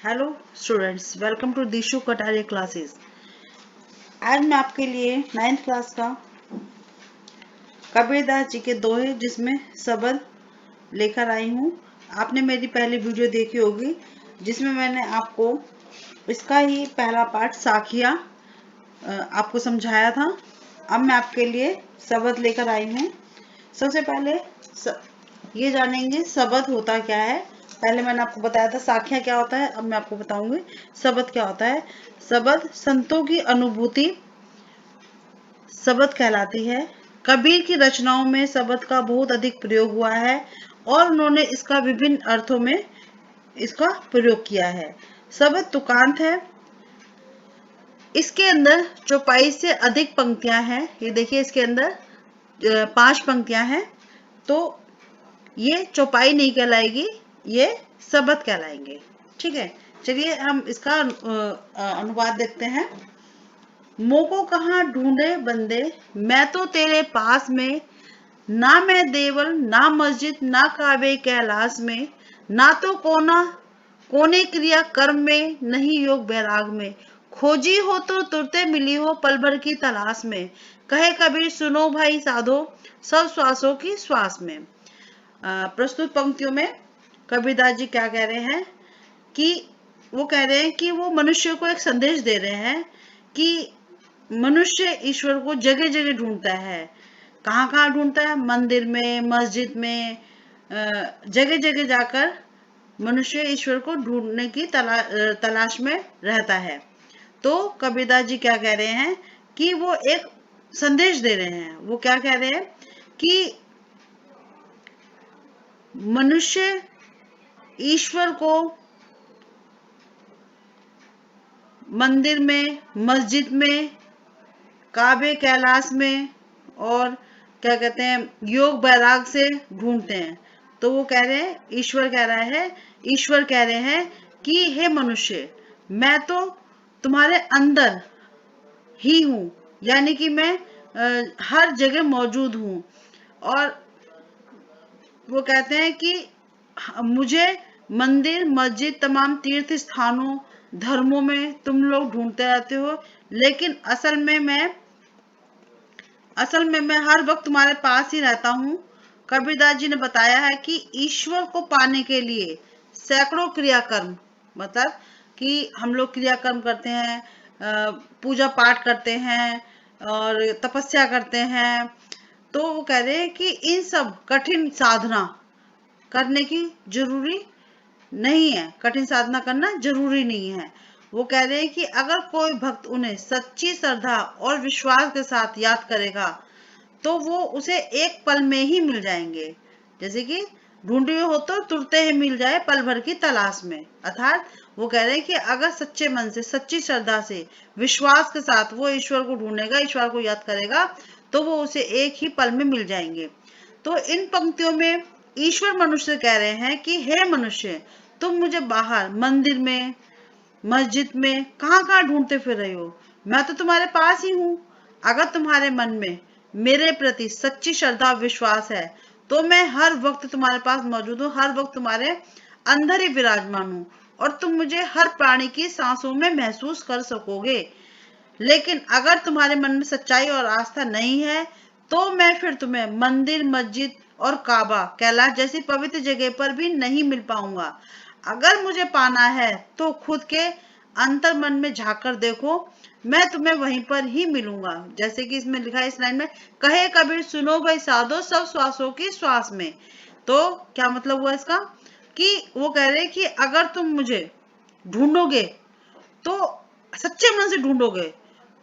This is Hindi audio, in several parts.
Hello students, welcome to Dishu Kataria classes. आज मैं आपके लिए 9th क्लास का कबीरदास जी के दोहे जिसमें सबद लेकर आई हूँ। आपने मेरी पहली वीडियो देखी होगी जिसमें मैंने आपको इसका ही पहला पार्ट साखिया आपको समझाया था। अब मैं आपके लिए सबद लेकर आई हूँ। सबसे पहले ये जानेंगे सबद होता क्या है। पहले मैंने आपको बताया था साखिया क्या होता है, अब मैं आपको बताऊंगी सबद क्या होता है। सबद संतों की अनुभूति सबद कहलाती है। कबीर की रचनाओं में सबद का बहुत अधिक प्रयोग हुआ है और उन्होंने इसका विभिन्न अर्थों में इसका प्रयोग किया है। सबद तुकांत है। इसके अंदर चौपाई से अधिक पंक्तियां हैं। ये देखिए, इसके अंदर 5 पंक्तियां हैं, तो ये चौपाई नहीं कहलाएगी, ये सबद कहलाएंगे। ठीक है, चलिए हम इसका अनुवाद देखते हैं। मोको कहाँ ढूंढे बंदे, मैं तो तेरे पास में, ना मैं देवल ना मस्जिद ना काबे कैलाश में, ना तो कोने क्रिया कर्म में, नहीं योग बैराग में, खोजी हो तो तुरते मिली हो पल भर की तलाश में, कहे कबीर सुनो भाई साधो सब श्वासों की श्वास में। प्रस्तुत पंक्तियों में कबीरदास जी क्या कह रहे हैं कि वो कह रहे हैं कि वो मनुष्य को एक संदेश दे रहे हैं कि मनुष्य ईश्वर को जगह जगह ढूंढता है। कहाँ कहाँ ढूंढता है? मंदिर में, मस्जिद में, जगह जगह जाकर मनुष्य ईश्वर को ढूंढने की तलाश में रहता है। तो कबीरदास जी क्या कह रहे हैं कि वो एक संदेश दे रहे हैं। वो क्या कह रहे हैं कि मनुष्य ईश्वर को मंदिर में, मस्जिद में, काबे कैलाश में और क्या कहते हैं योग बैराग से ढूंढते हैं। तो वो कह रहे हैं, ईश्वर कह रहे हैं कि हे मनुष्य, मैं तो तुम्हारे अंदर ही हूँ, यानी कि मैं हर जगह मौजूद हूँ। और वो कहते हैं कि मुझे मंदिर, मस्जिद, तमाम तीर्थ स्थानों, धर्मों में तुम लोग ढूंढते रहते हो, लेकिन असल में मैं हर वक्त तुम्हारे पास ही रहता हूँ। कबीरदास जी ने बताया है कि ईश्वर को पाने के लिए सैकड़ों क्रियाकर्म, मतलब कि हम लोग क्रियाकर्म करते हैं, पूजा पाठ करते हैं और तपस्या करते हैं। तो वो कह रहे हैं कि इन सब कठिन साधना करने की जरूरी नहीं है, कठिन साधना करना जरूरी नहीं है। वो कह रहे हैं कि अगर कोई भक्त उन्हें सच्ची श्रद्धा और विश्वास के साथ याद करेगा तो वो उसे एक पल में ही मिल जाएंगे। जैसे कि ढूंढे हो तो तुरते ही मिल जाए पल भर की तलाश में। अर्थात वो कह रहे हैं कि अगर सच्चे मन से, सच्ची श्रद्धा से, विश्वास के साथ वो ईश्वर को ढूंढेगा, ईश्वर को याद करेगा, तो वो उसे एक ही पल में मिल जाएंगे। तो इन पंक्तियों में ईश्वर मनुष्य कह रहे हैं कि हे मनुष्य, तुम मुझे बाहर मंदिर में, मस्जिद में कहाँ कहाँ ढूंढते फिर रहे हो, मैं तो तुम्हारे पास ही हूँ। अगर तुम्हारे मन में मेरे प्रति सच्ची श्रद्धा विश्वास है तो मैं हर वक्त तुम्हारे पास मौजूद हूँ, हर वक्त तुम्हारे अंदर ही विराजमान हूँ और तुम मुझे हर प्राणी की सांसों में महसूस कर सकोगे। लेकिन अगर तुम्हारे मन में सच्चाई और आस्था नहीं है तो मैं फिर तुम्हें मंदिर, मस्जिद और काबा, कैलाश जैसी पवित्र जगह पर भी नहीं मिल पाऊंगा। अगर मुझे पाना है तो खुद के अंतर मन में झांककर देखो, मैं तुम्हें वहीं पर ही मिलूंगा। जैसे कि इसमें लिखा है इस लाइन में, कहे कबीर सुनो भाई साधो सब श्वासों की श्वास में। तो क्या मतलब हुआ इसका कि वो कह रहे हैं कि अगर तुम मुझे ढूंढोगे, तो सच्चे मन से ढूंढोगे,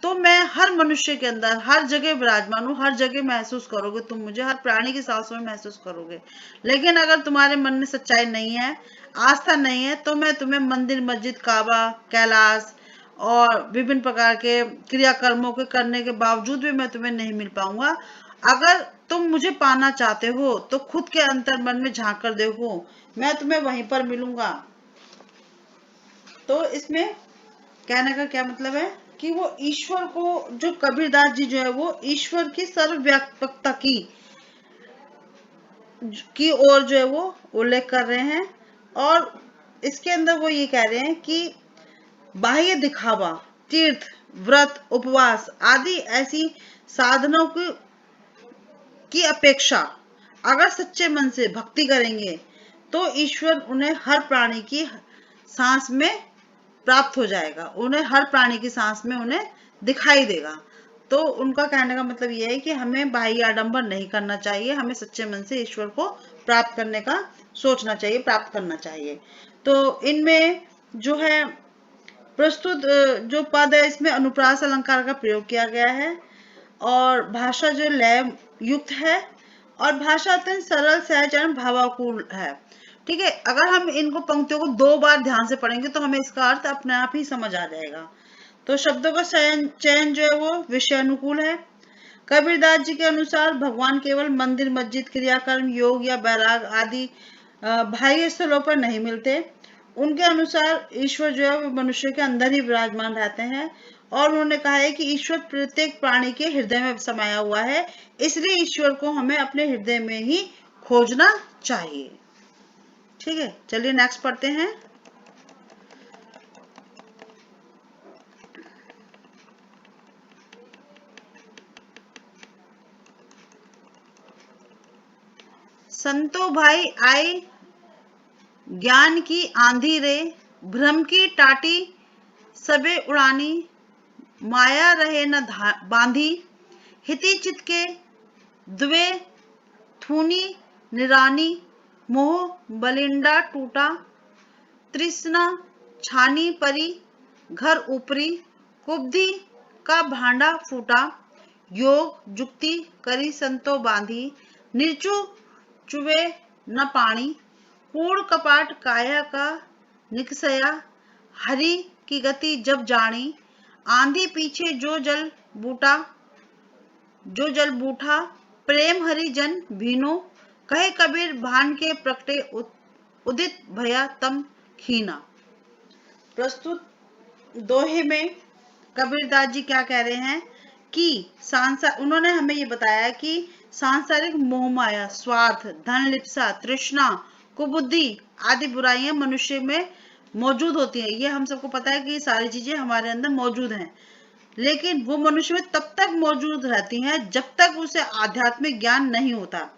तो मैं हर मनुष्य के अंदर हर जगह विराजमान हूँ, हर जगह महसूस करोगे तुम मुझे, हर प्राणी की सांसों में महसूस करोगे। लेकिन अगर तुम्हारे मन में सच्चाई नहीं है, आस्था नहीं है, तो मैं तुम्हें मंदिर, मस्जिद, काबा, कैलाश और विभिन्न प्रकार के क्रियाकर्मों के करने के बावजूद भी मैं तुम्हें नहीं मिल पाऊंगा। अगर तुम मुझे पाना चाहते हो तो खुद के अंतर मन में झांक कर देखो, मैं तुम्हें वहीं पर मिलूंगा। तो इसमें कहने का क्या मतलब है कि वो ईश्वर को, जो कबीरदास जी जो है वो ईश्वर की सर्वव्यापकता की ओर जो है वो उल्लेख कर रहे हैं। और इसके अंदर वो ये कह रहे हैं कि बाह्य दिखावा, तीर्थ, व्रत, उपवास आदि ऐसी साधनों की अपेक्षा अगर सच्चे मन से भक्ति करेंगे तो ईश्वर उन्हें हर प्राणी की सांस में प्राप्त हो जाएगा, उन्हें हर प्राणी की सांस में उन्हें दिखाई देगा। तो उनका कहने का मतलब यह है कि हमें बाह्य आडंबर नहीं करना चाहिए, हमें सच्चे मन से ईश्वर को प्राप्त करने का सोचना चाहिए, प्राप्त करना चाहिए। तो इनमें जो है प्रस्तुत जो पद है इसमें अनुप्रास अलंकार का प्रयोग किया गया है और भाषा जो लय युक्त है और भाषा अत्यंत सरल, सहज एवं भावाकुल है। ठीक है, अगर हम इनको पंक्तियों को 2 बार ध्यान से पढ़ेंगे तो हमें इसका अर्थ अपने आप ही समझ आ जाएगा। तो शब्दों का चयन जो है वो विषय अनुकूल है। कबीरदास जी के अनुसार भगवान केवल मंदिर, मस्जिद, क्रियाकर्म, योग या बैराग आदि बाह्य स्थलों पर नहीं मिलते। उनके अनुसार ईश्वर जो है वो मनुष्य के अंदर ही विराजमान रहते हैं और उन्होंने कहा है कि ईश्वर प्रत्येक प्राणी के हृदय में समाया हुआ है, इसलिए ईश्वर को हमें अपने हृदय में ही खोजना चाहिए। ठीक है, चलिए नेक्स्ट पढ़ते हैं। संतो भाई आई ज्ञान की आंधी रे, भ्रम की टाटी सबे उड़ानी, माया रहे न बांधी, हिति चित के द्वे थूनी निरानी, मोह बलिंडा टूटा, तृष्णा छानी परी, घर ऊपरी, कुब्धि का भांडा फूटा, योग जुक्ति करी संतो बांधी, निर्चु चुवे न पानी, कूड़ कपाट काया का निकसया, हरि की गति जब जानी, आंधी पीछे जो जल बूठा, प्रेम हरि जन भीनो, कहे कबीर भान के प्रकटे उदित भया तम खीना। प्रस्तुत दोहे में कबीरदास जी क्या कह रहे हैं कि उन्होंने हमें ये बताया कि सांसारिक मोह माया, स्वार्थ, धन लिप्सा, तृष्णा, कुबुद्धि आदि बुराइयां मनुष्य में मौजूद होती हैं। ये हम सबको पता है कि ये सारी चीजें हमारे अंदर मौजूद हैं, लेकिन वो मनुष्य में तब तक मौजूद रहती हैं जब तक उसे आध्यात्मिक ज्ञान नहीं होता।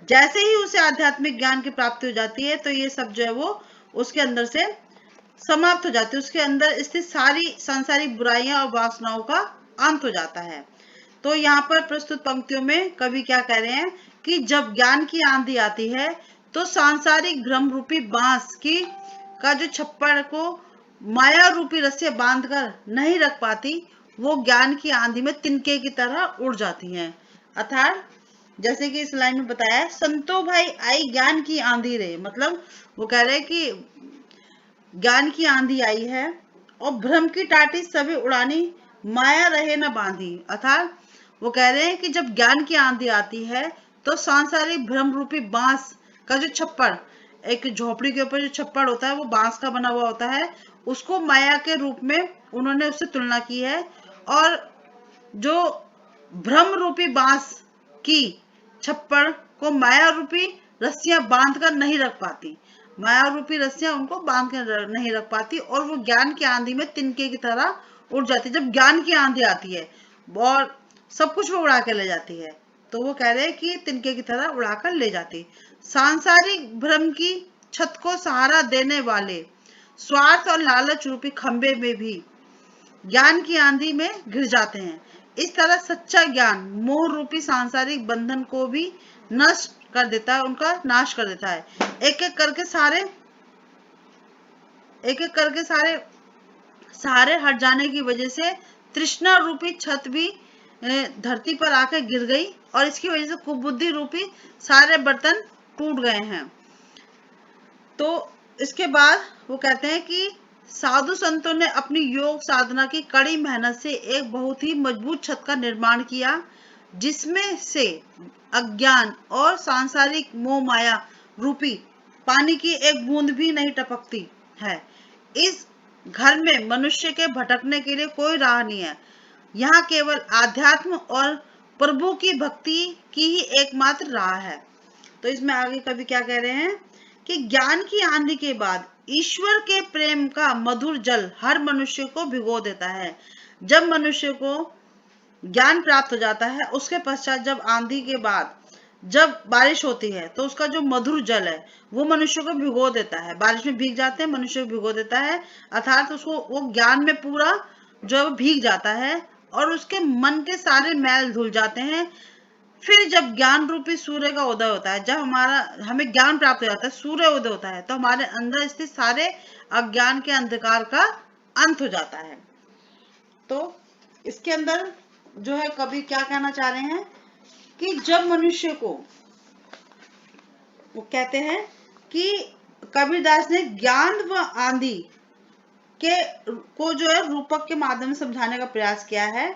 जैसे ही उसे आध्यात्मिक ज्ञान की प्राप्ति हो जाती है तो ये सब जो है वो उसके अंदर से समाप्त हो जाती है, उसके अंदर स्थित सारी सांसारिक बुराइयां और वासनाओं का अंत हो जाता है। तो यहाँ पर प्रस्तुत पंक्तियों में कवि क्या कह रहे हैं कि जब ज्ञान की आंधी आती है तो सांसारिक भ्रम रूपी बांस की का जो छप्पर को माया रूपी रस्सी बांधकर नहीं रख पाती, वो ज्ञान की आंधी में तिनके की तरह उड़ जाती हैं। अर्थात जैसे कि इस लाइन में बताया है, संतो भाई आई ज्ञान की आंधी रे, मतलब वो कह रहे हैं कि ज्ञान की आंधी आई है और भ्रम की टाटी सभी उड़ानी, माया रहे न बांधी। अर्थात वो कह रहे हैं कि जब ज्ञान की आंधी आती है तो सांसारिक भ्रम रूपी बांस का जो छप्पर, एक झोपड़ी के ऊपर जो छप्पर होता है वो बांस का बना हुआ होता है, उसको माया के रूप में उन्होंने उससे तुलना की है। और जो भ्रम रूपी बांस की छप्पर को माया रूपी रस्सियां बांध कर नहीं रख पाती, माया रूपी रस्सियां उनको बांध कर नहीं रख पाती और वो ज्ञान की आंधी में तिनके की तरह उड़ जाती है। जब ज्ञान की आंधी आती है और सब कुछ वो उड़ा कर ले जाती है, तो वो कह रहे हैं कि तिनके की तरह उड़ाकर ले जाती। सांसारिक भ्रम की छत को सहारा देने वाले स्वार्थ और लालच रूपी खंबे में भी ज्ञान की आंधी में घिर जाते हैं। इस तरह सच्चा ज्ञान मोह रूपी सांसारिक बंधन को भी नष्ट कर देता है, उनका नाश कर देता है। एक एक करके सारे हट जाने की वजह से तृष्णा रूपी छत भी धरती पर आकर गिर गई और इसकी वजह से कुबुद्धि रूपी सारे बर्तन टूट गए हैं। तो इसके बाद वो कहते हैं कि साधु संतों ने अपनी योग साधना की कड़ी मेहनत से एक बहुत ही मजबूत छत का निर्माण किया, जिसमें से अज्ञान और सांसारिक मोह माया रूपी पानी की एक बूंद भी नहीं टपकती है। इस घर में मनुष्य के भटकने के लिए कोई राह नहीं है, यहाँ केवल आध्यात्म और प्रभु की भक्ति की ही एकमात्र राह है। तो इसमें आगे कवि क्या कह रहे हैं कि ज्ञान की आंधी के बाद ईश्वर के प्रेम का मधुर जल हर मनुष्य को भिगो देता है। जब मनुष्य को ज्ञान प्राप्त हो जाता है, उसके पश्चात जब आंधी के बाद जब बारिश होती है तो उसका जो मधुर जल है वो मनुष्य को भिगो देता है। बारिश में भीग जाते हैं, मनुष्य को भिगो देता है, अर्थात उसको वो ज्ञान में पूरा जो है भीग जाता है और उसके मन के सारे मैल धुल जाते हैं। फिर जब ज्ञान रूपी सूर्य का उदय होता है, जब हमें ज्ञान प्राप्त हो जाता है, सूर्य उदय होता है, तो हमारे अंदर स्थित सारे अज्ञान के अंधकार का अंत हो जाता है। तो इसके अंदर जो है कवि क्या कहना चाह रहे हैं कि जब मनुष्य को, वो कहते हैं कि कबीरदास ने ज्ञान व आंधी के को जो है रूपक के माध्यम से समझाने का प्रयास किया है,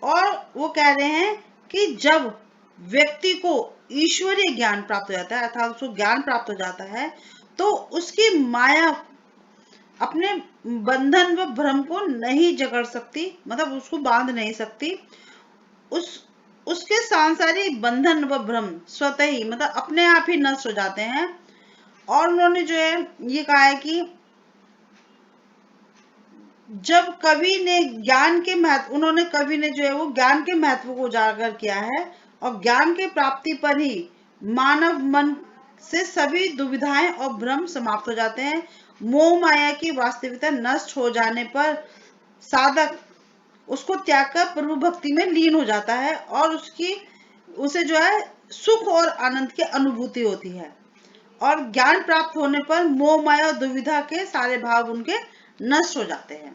और वो कह रहे हैं कि जब व्यक्ति को ईश्वरीय ज्ञान प्राप्त हो जाता है, अर्थात उसको ज्ञान प्राप्त हो जाता है, तो उसकी माया अपने बंधन व भ्रम को नहीं जकड़ सकती, मतलब उसको बांध नहीं सकती। उसके सांसारिक बंधन व भ्रम स्वतः ही, मतलब अपने आप ही नष्ट हो जाते हैं। और उन्होंने जो है ये कहा है कि जब कवि ने कवि ने जो है वो ज्ञान के महत्व को उजागर किया है, और ज्ञान के प्राप्ति पर ही मानव मन से सभी दुविधाएं और भ्रम समाप्त हो जाते हैं। मोह माया की वास्तविकता नष्ट हो जाने पर साधक उसको त्याग कर प्रभु भक्ति में लीन हो जाता है, और उसे जो है सुख और आनंद की अनुभूति होती है। और ज्ञान प्राप्त होने पर मोह माया और दुविधा के सारे भाव उनके नष्ट हो जाते हैं।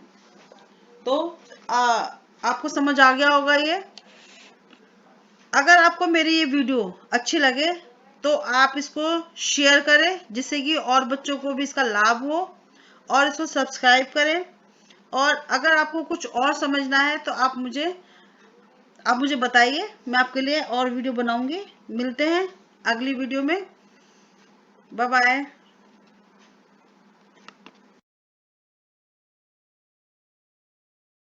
तो आपको समझ आ गया होगा ये। अगर आपको मेरी ये वीडियो अच्छी लगे तो आप इसको शेयर करें, जिससे कि और बच्चों को भी इसका लाभ हो, और इसको सब्सक्राइब करें। और अगर आपको कुछ और समझना है तो आप मुझे बताइए, मैं आपके लिए और वीडियो बनाऊंगी। मिलते हैं अगली वीडियो में। Bye bye.